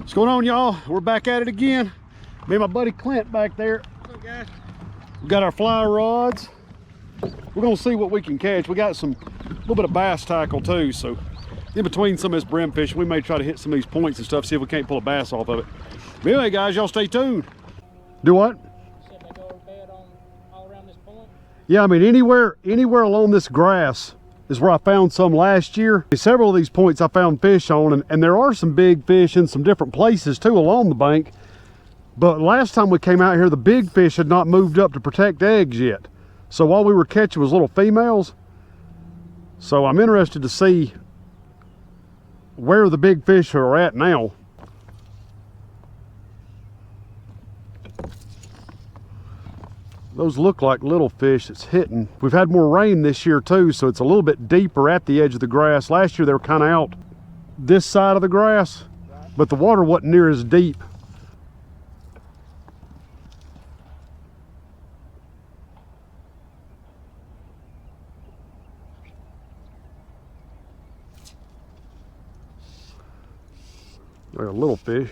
What's going on, y'all? We're back at it again. Me and my buddy Clint back there. What's up, guys? We got our fly rods. We're gonna see what we can catch. We got a little bit of bass tackle too, so in between some of this brim fishing, we may try to hit some of these points and stuff, see if we can't pull a bass off of it. But anyway, guys, y'all stay tuned. Do what? Said they go to bed all around this point? Yeah, I mean, anywhere along this grass is where I found some last year. Several of these points I found fish on, and there are some big fish in some different places too along the bank. But last time we came out here, the big fish had not moved up to protect eggs yet. So all we were catching was little females. So I'm interested to see where the big fish are at now. Those look like little fish that's hitting. We've had more rain this year too, so it's a little bit deeper at the edge of the grass. Last year they were kind of out this side of the grass, but the water wasn't near as deep. They're a little fish.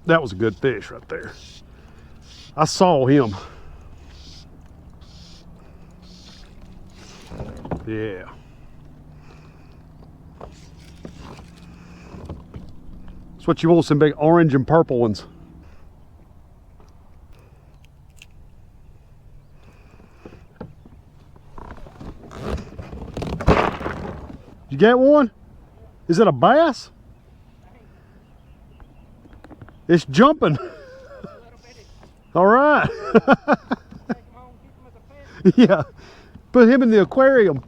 That was a good fish right there. I saw him. Yeah. That's what you want, some big orange and purple ones. You get one? Is it a bass? It's jumping. All right. Yeah. Put him in the aquarium.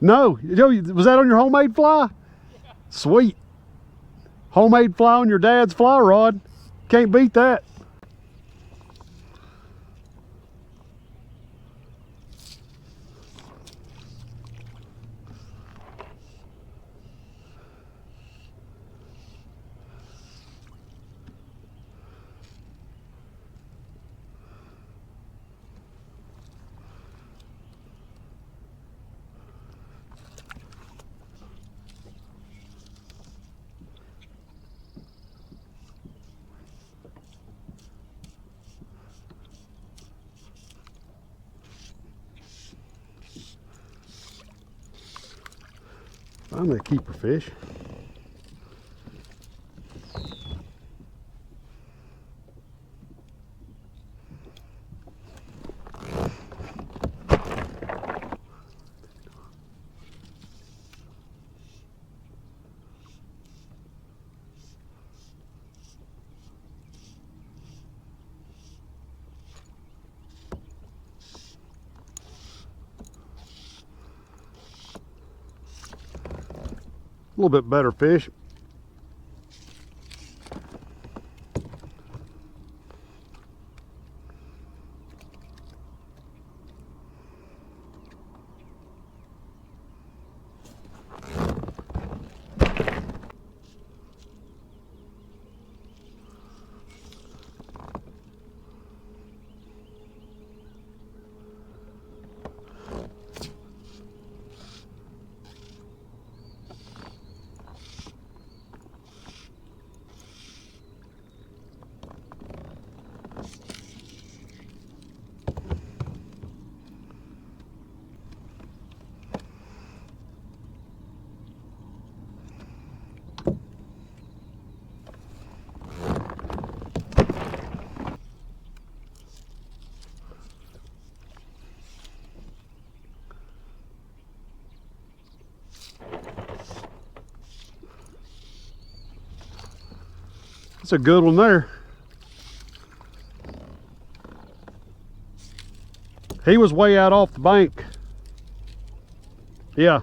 No. Was that on your homemade fly? Yeah. Sweet. Homemade fly on your dad's fly rod. Can't beat that. I'm gonna keeper fish. A little bit better fish. That's a good one there. He was way out off the bank. Yeah.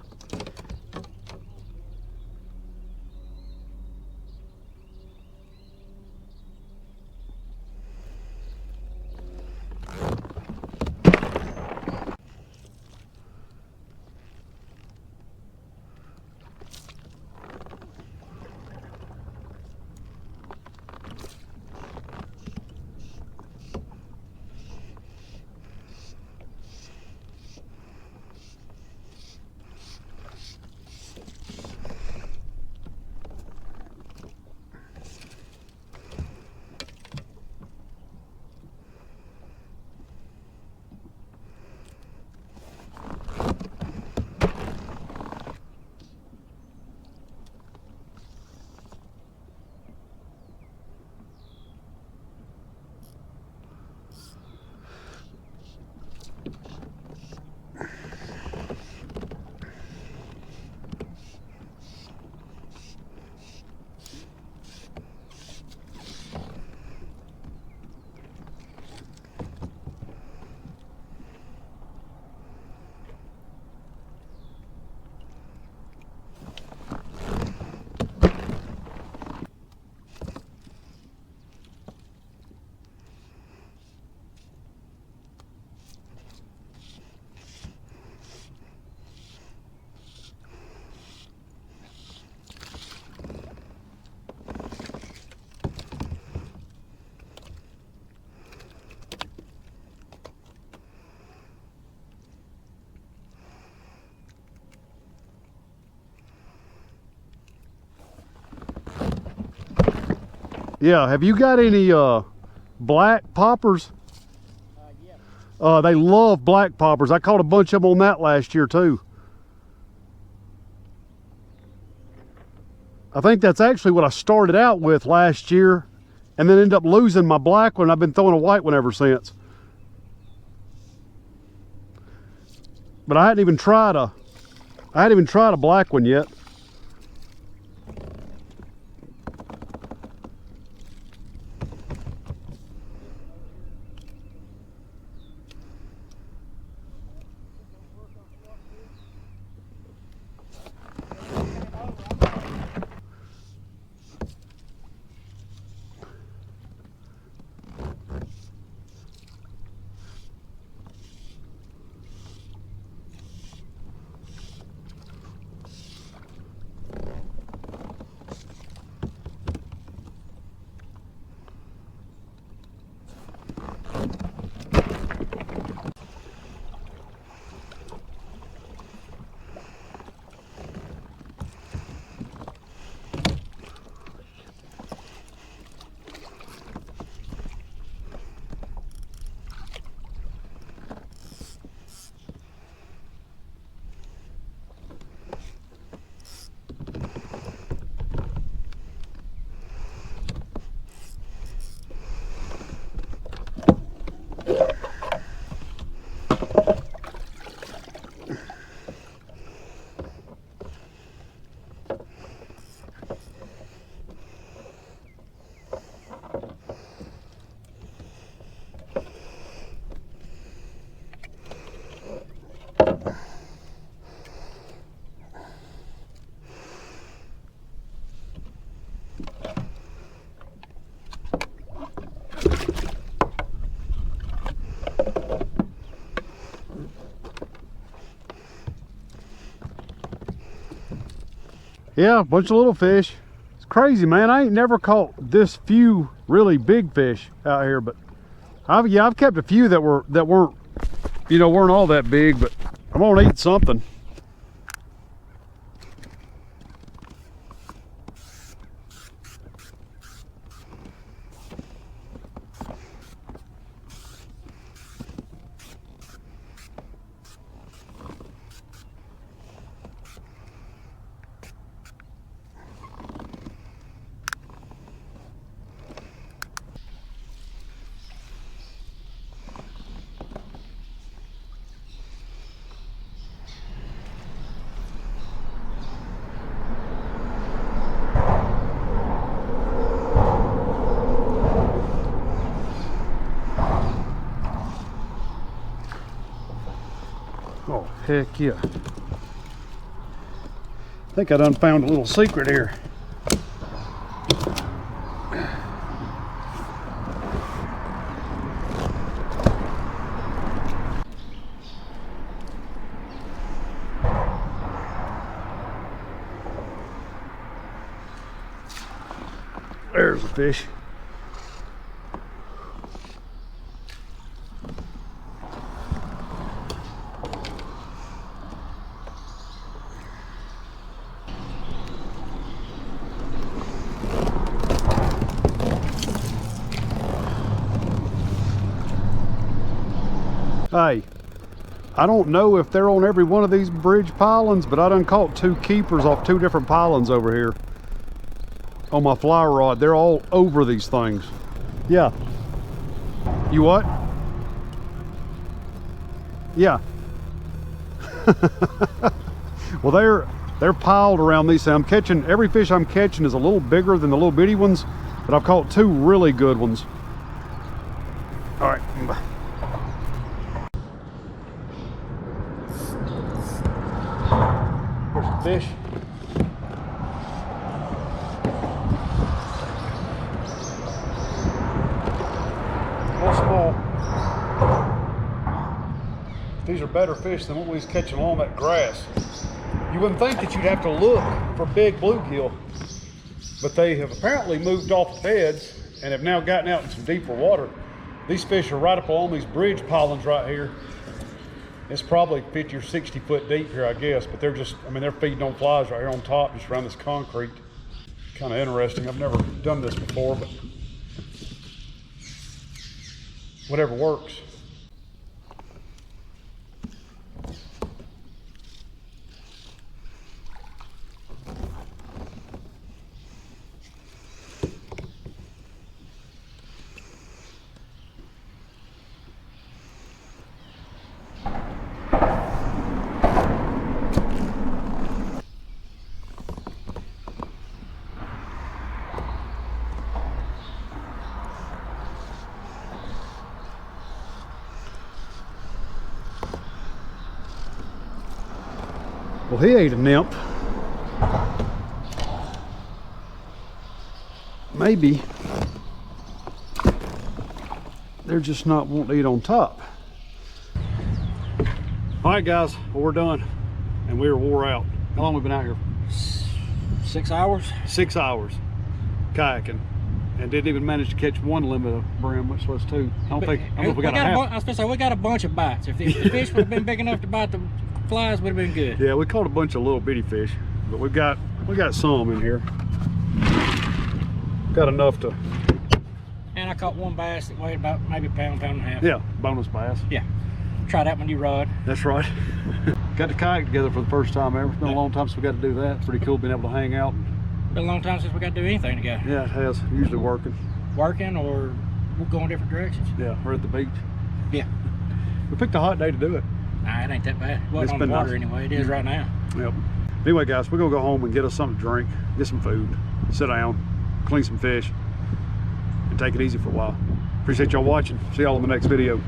Yeah, have you got any black poppers? Yeah. They love black poppers. I caught a bunch of them on that last year too. I think that's actually what I started out with last year, and then ended up losing my black one. I've been throwing a white one ever since. But I hadn't even tried a black one yet. Yeah, a bunch of little fish. It's crazy, man. I ain't never caught this few really big fish out here, but I've kept a few that weren't, weren't all that big, but I'm gonna eat something. Oh, heck yeah. I think I done found a little secret here. There's a fish. Hey, I don't know if they're on every one of these bridge pylons, but I done caught two keepers off two different pylons over here on my fly rod. They're all over these things. Yeah. You what? Yeah. Well, they're piled around these. I'm catching, every fish I'm catching is a little bigger than the little bitty ones, but I've caught two really good ones. All right. There's a fish. Real small. These are better fish than what we was catching along that grass. You wouldn't think that you'd have to look for big bluegill, but they have apparently moved off the beds and have now gotten out in some deeper water. These fish are right up along these bridge pylons right here. It's probably 50 or 60 foot deep here, I guess, but they're just, I mean, they're feeding on flies right here on top, just around this concrete. Kind of interesting. I've never done this before, but whatever works. Well, he ate a nymph. Maybe they're just not wanting to eat on top. All right, guys, well, we're done, and we were wore out. How long have we been out here? 6 hours. 6 hours kayaking, and didn't even manage to catch one limit of brim, which was two. I don't know if we got a half. I was supposed to say we got a bunch of bites. If the fish would have been big enough to bite the flies, would have been good. Yeah, we caught a bunch of little bitty fish, but we got some in here. Got enough to. And I caught one bass that weighed about maybe a pound, pound and a half. Yeah, bonus bass. Yeah. Try that with new rod. That's right. Got the kayak together for the first time ever. It's been a long time since we got to do that. It's pretty cool being able to hang out. Been a long time since we got to do anything together. Yeah, it has. Usually working. Working or we're going different directions. Yeah, we're at the beach. Yeah. We picked a hot day to do it. Nah, it ain't that bad. It wasn't It's on the been water nice. anyway. It is right now. Yep. Anyway, guys, we're gonna go home and get us something to drink, get some food, sit down, clean some fish, and take it easy for a while. Appreciate y'all watching. See y'all in the next video.